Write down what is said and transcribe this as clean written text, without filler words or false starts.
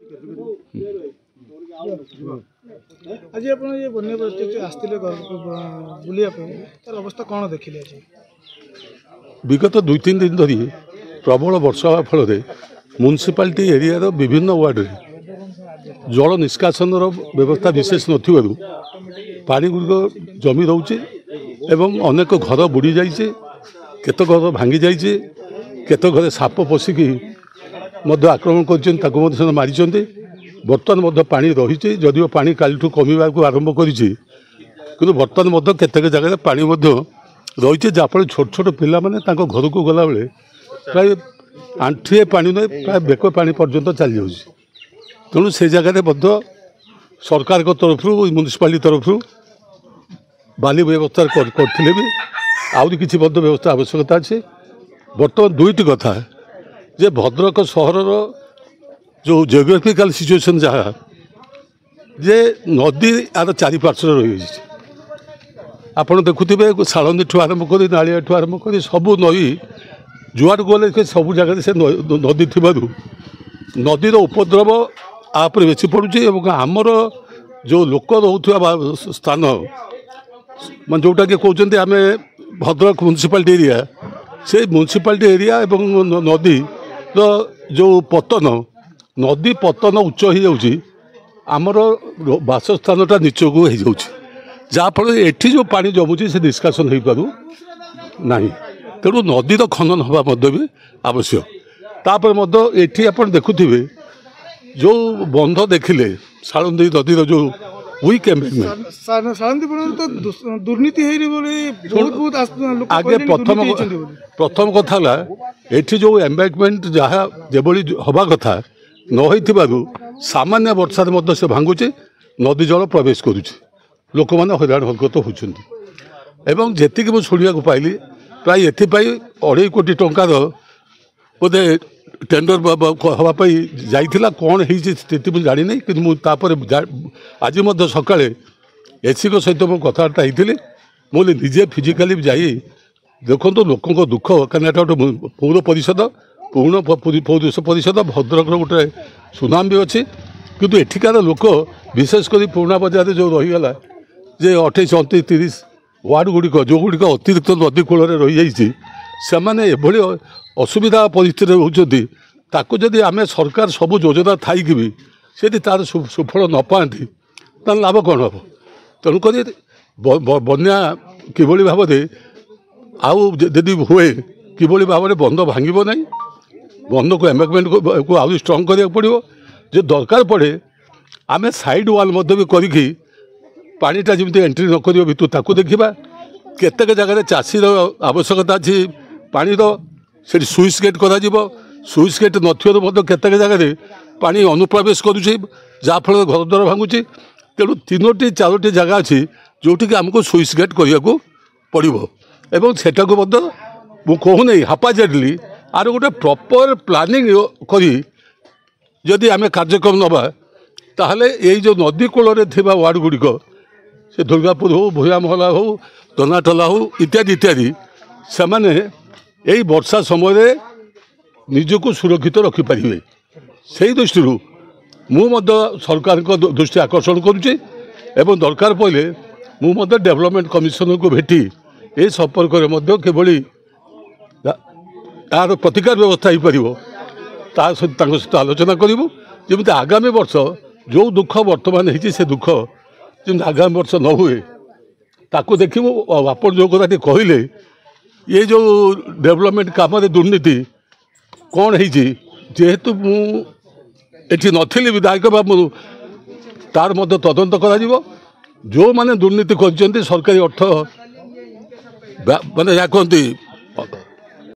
आज आप बन्या परिस्थिति आसते बुलाया तार अवस्था कौन देखिले? विगत 2-3 दिन धरी प्रबल वर्षा होगा फल म्युनिसिपालिटी एरिया विभिन्न वार्ड में जल निष्कासन व्यवस्था विशेष नथिबारु पानी गुड़िक जमी रोचे एवं अनेक घर बुड़ी जाइए, केत घर भांगी जाइए, केत घर साप पशिकी आक्रमण कर मारी। बर्तमान पानी रही जदिव पानी कालीठू कमिबा को आरंभ करिछि किंतु बर्तमान केतेक जगह पानी रही जहाँफल छोट छोट पिला माने तांको घर को गला बेले प्राय आंठिए पानी नहीं प्राय बेक पानी पर्यंत चली जाऊँगी। तेणु से जगह सरकार तरफ म्युनिसिपालिटी तरफ बाली व्यवस्था करथिले भी आउरी किछि व्यवस्था आवश्यकता अच्छे। बर्तमान दुईटी कथा जे भद्रक सहर जो जियोग्राफिकल सिचुएशन जहाँ जे नदी आर चारिपार्श्व रही आपड़ देखुवे शालंदी ठू आरंभ कर नालिया ठू आरंभ कर सबू नई जुआड़ गले सब जगह से नदी थी नदीर उपद्रव आप बेसी पड़ुचे। आमर जो लोक रोवा स्थान मैं जोटा कि कहते आम भद्रक म्युनिसिपालिटी एरिया से म्युनिसिपालिटी एरिया एवं नदी जो पतन नदी पतन उच्च हो जाऊँगी आमर बासस्थानटा नीच को हो जाऊँगी जहाँफल एठी जो पानी जमुची से निष्कासन हो पारू ना। तेणु नदीर खनन हवा भी आवश्यक। तापर एठी आपण देखुथिबे जो बंध देखिले शालंदी नदीर जो वीक एम्बैंकमेंट दुर्नीति आगे प्रथम कथा एठी जो एम्बैंकमेंट जहाँ जेबली हवा कथा न सामान्य वर्षा से भांगुचे नदी जल प्रवेश करुचे लोक मैंने हैरान हरकत होती एवं जी मुझे शुणा पाइली प्राय एपाई 2.5 कोटी टंकार बोधे टेंडर हाँपाई जाइला कौन हो स्थिति मुझे जानी नहीं कि आज सका एसी सहित मुझे कथबार्ता होती मुझे निजे फिजिकाली जाई देखो लोक दुख कहीं गोटे पौर परिषद पूर्ण पौरुष परिषद भद्रक गोटे सुनाम भी अच्छी किंतु एठिकार लोक विशेषकर पुराणा बजार जो रहीगला जे 28, 29, 30 वार्ड गुड़िक जो गुड़िक अतिरिक्त नदी कूल रही से असुविधा परिस्थिति होती जदि आम सरकार सबू योजना थी भी से तार सुफल न पाती तो लाभ कौन हम। तेणुक बन्या किभली भाव आदि हुए किभली भाव बंध भांगब ना बंध को एम्बैंकमेंट को आउरी स्ट्रंग करा पड़ो जो दरकार पड़े आम साइड वाल भी करी पानीटा जमी एंट्री न कर भितर ताकू देखा केतेक जगह चाषीर आवश्यकता अच्छी पानीर से सुइच गेट कर सुइच गेट नथिबारु केतेक जगह पानी अनुप्रवेश करुचे जहाँफल घर द्वार भांगुची। तेणु 3-4टी जगह अच्छी जोटि आमको सुइच गेट करने को पड़ो एवं सेटा को कहूना हापाजेडली आर गोटे प्रॉपर प्लानिंग करी जदि आम कार्यक्रम नवा ताहले यही जो नदी कूल थिबा वार्ड गुड़िक से दुर्गापुर हो भूया महला हो दनाटला हो इत्यादि इत्यादि से माने यही वर्षा समय निजको सुरक्षित रखिपारे से दृष्टि मु सरकार को दृष्टि आकर्षण करुचे एवं दरकार पड़े मु डेवलपमेंट कमिशनर को भेटी ए संपर्क में किभली यार प्रतिकार व्यवस्था हो पार सहित आलोचना करूँ जमी आगामी वर्ष जो दुख बर्तमान होती से दुख जमी आगामी वर्ष न हुए ताकू देखू। आप जो कथा कहले ये जो डेवलपमेंट काम दुर्नीति कौन है जेहेतु मुझे नी विधायक बाबू तार तदंत कर जो मैंने दुर्नीति कर सरकारी अर्थ माने कहते